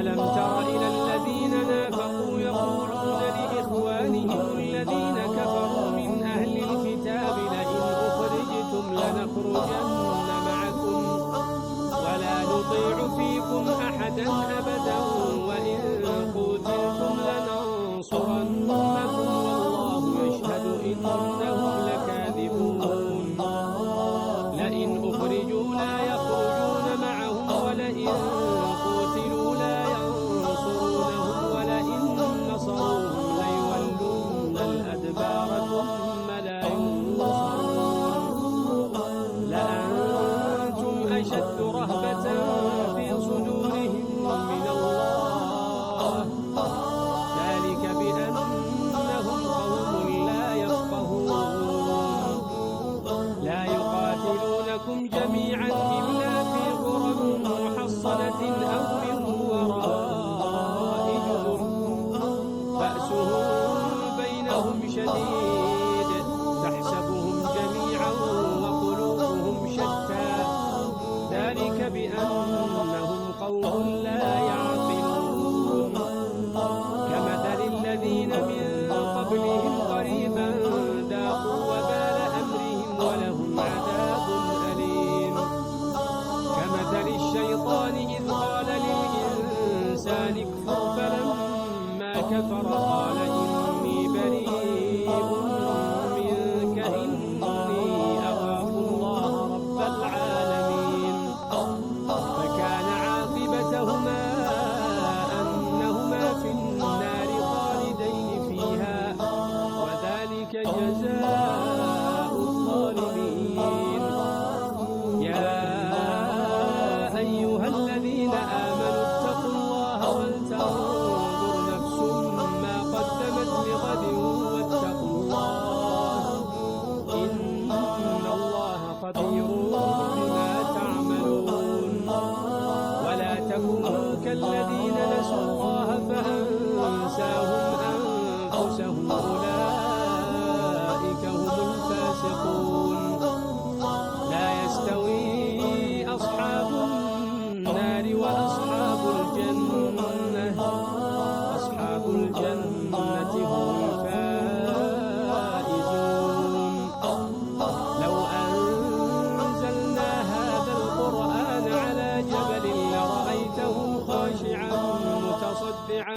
ألم تر إلى الذين نافقوا يقولون لإخوانهم الذين كفروا من أهل الكتاب لئن أخرجتم لنخرجن معكم ولا نطيع فيكم أحدا أبدا وإن قتلتم لننصرنكم والله يشهد إنهم لكاذبون لئن أخرجوا لا يخرجون معهم ولئن قتلوا لا ينصرونهم ولئن نصروهم ليولون الأدبار ثم لا ينصرون لأنتم أشد رهبة في صدورهم من الله ذلك بأنهم قوم لا يفقهون لا يقاتلونكم جميعا إلا في قرى محصنة أو من وراء جدر بأسهم بينهم شديد تحسبهم جميعا وقلوبهم شتى ذلك بأنهم قوم لا يعقلون كمثل الذين من قبلهم قريبا ذاقوا وبال أمرهم ولهم عذاب أليم كمثل الشيطان إذ قال للإنسان اكفر فلما كفر قال إني بريء منك إني أخاف الله رب العالمين فكان عاقبتهما أنهما في النار خالدين فيها وذلك جزاء الظالمين يا أيها الذين آمنوا اتقوا الله ولتنظر نفس ما قدمت لغد واتقوا الله إن الله خبير بما تعملون ولا تكونوا كالذين نسوا الله فأنساهم أنفسهم أولئك هم الفاسقون لا يستوي أصحاب النار وأصحاب الجنة أصحاب الجنة هم الفائزون لو أنزلنا هذا القرآن على جبل لرأيته خاشعا متصدعا